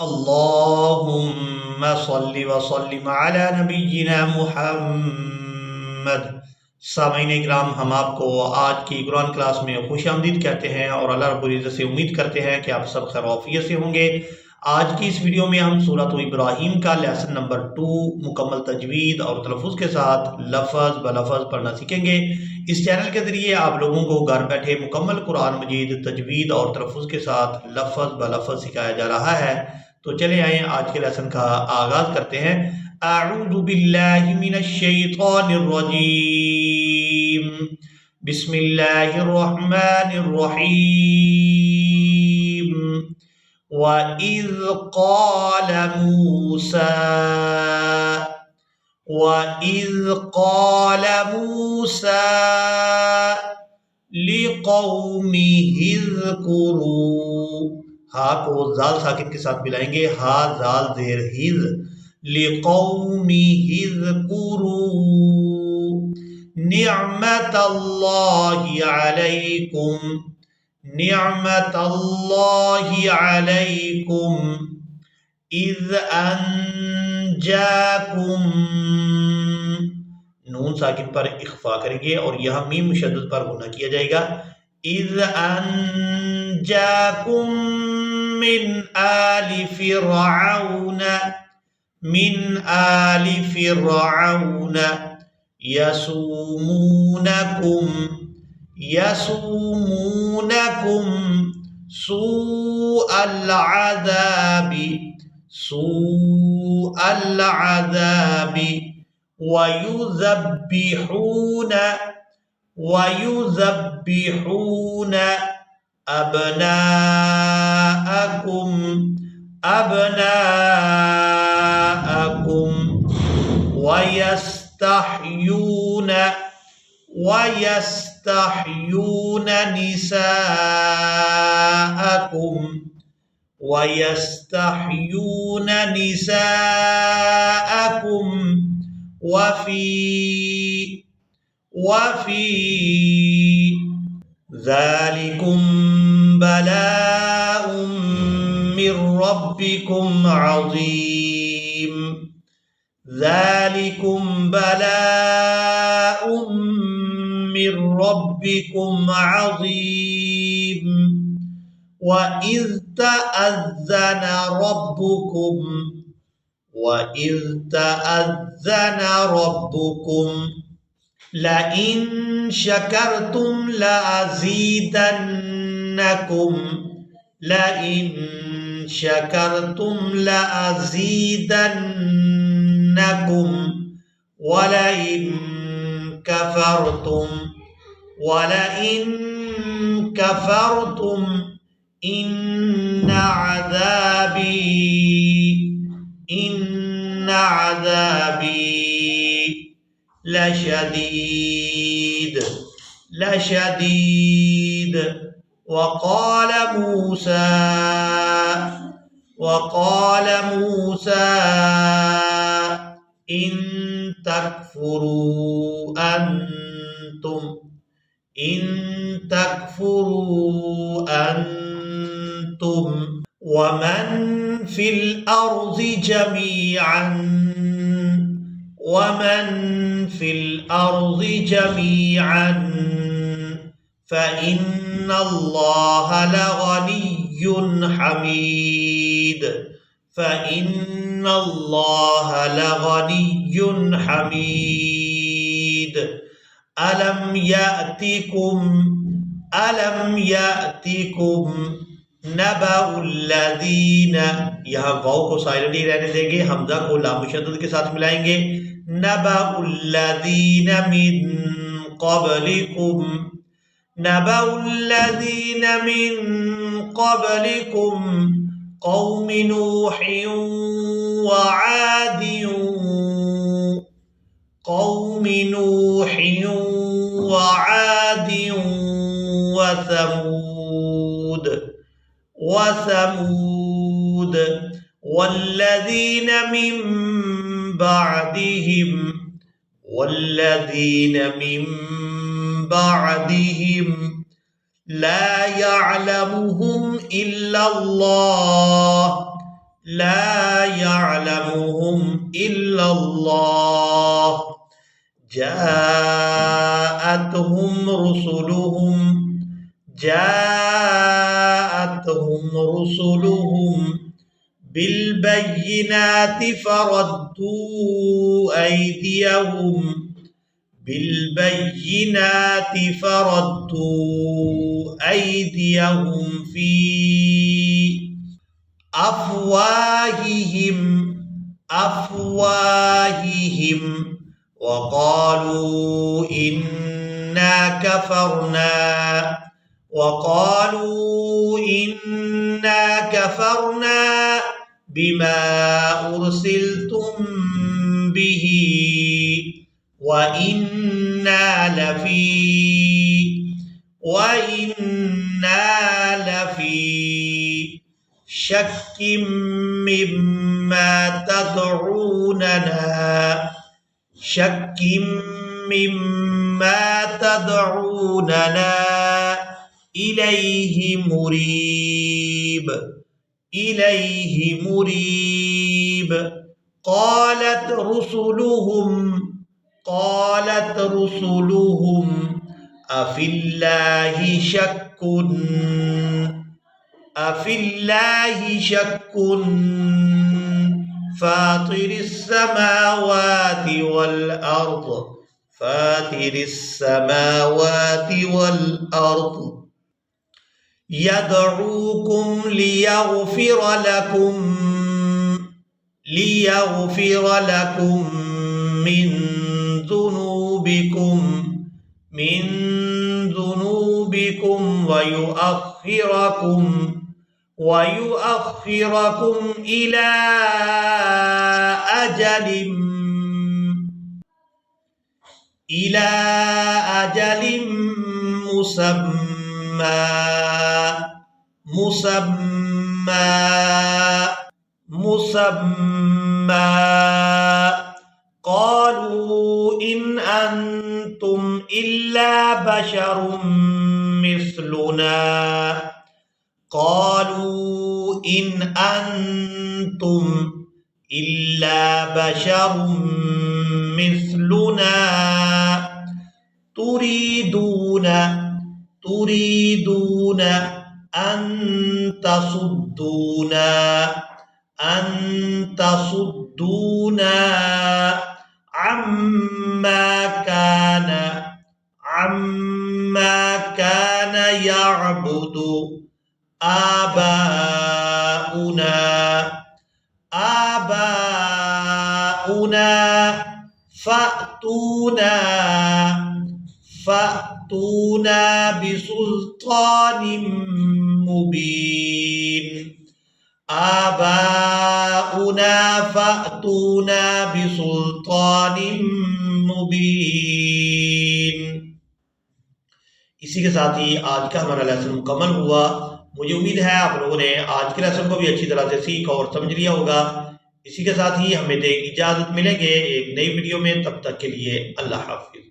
अल्लाहुम्मा सल्लि व सल्लिम अला नबिय्यिना मुहम्मद। सामीन इकराम, हम आपको आज की कुरान क्लास में खुशामदीद कहते हैं और अल्लाह रब्बुल इज़्ज़त से उम्मीद करते हैं कि आप सब खैर वाफियत से होंगे। आज की इस वीडियो में हम सूरत इब्राहीम का लेसन नंबर 2 मुकम्मल तजवीद और तलफ़ुज़ के साथ लफ़ज़ ब लफ़ज़ पढ़ना सीखेंगे। इस चैनल के ज़रिए आप लोगों को घर बैठे मुकम्मल कुरान मजीद तजवीद और तलफ़ुज़ के साथ लफ़ज़ ब लफ़ज़ सिखाया जा रहा है। तो चले आए आज के लेसन का आगाज करते हैं। अऊज़ु बिल्लाहि मिनश शैतानिर रजीम। बिस्मिल्लाहिर रहमानिर रहीम। व इज़ क़ाल मूसा लिक़ौमिहि इज़्कुरू। हा को जाल साकिन के साथ मिलाएंगे, हा जाल जेर हिज। लिक़ौमिहि इज़्कुरू निअमतल्लाहि अलैकुम इज़ अंजाकुम। नून साकिन पर इख्फा करेंगे और यहाँ मीम मुशद्दद पर गुना किया जाएगा। इज़ अंजाकुम मिन आलि फ़िरऔन यसूमूनकुम सूअल अज़ाबि वयुज़ब्बिहून अबनाअकुम वयस्तहयून निसाअकुम वफ़ी ज़ालिकुम बलाउम मिर रब्बिकुम अज़ीम। ज़ालिकुम बलाउम मिर रब्बिकुम अज़ीम। वइज़ तअज़्ज़न रब्बुकुम लइन शकरतुम लअज़ीदन्नकुम वलइन कफरतुम इन्न अज़ाबी लशदीद। वक़ाल मूसा इन तकफुरू अंतुम वमन फिल अर्ज़ि जमीअन फ़इन्नल्लाह लग़निय्युन हमीद। अलम यातिकुम नबउल्लज़ीना, यहाँ वाव को साइलेंट ही रहने देंगे, हमजा को लाम मुशद्दद के साथ मिलाएंगे। नबउल्लज़ीना मिन क़ब्लिकुम क़ौमि नूहिन वआद वथमूद वल्लज़ीन मिन بعدهم لا يعلمهم إلا الله لا يعلمهم إلا الله جاءتهم رسلهم بالبينات فردوا أيديهم في أفواههم وقالوا إنا كفرنا بما أرسلتم به وإنا لفي شك مما تدعوننا إليه مريب قالت رسلهم أفي الله شك فاطر السماوات والأرض يدعوكم ليغفر لكم من ذنوبكم ويؤخركم إلى أجل مسمى قالوا إن أنتم إلا بشر مثلنا تريدون أن تصدونا عما كان يعبد آباؤنا فأتونا بسلطان مبين इसी के साथ ही आज का हमारा लेसन मुकम्मल हुआ। मुझे उम्मीद है आप लोगों ने आज के लेसन को भी अच्छी तरह से सीख और समझ लिया होगा। इसी के साथ ही हमें इजाज़त मिलेंगे एक नई वीडियो में, तब तक के लिए अल्लाह हाफिज़।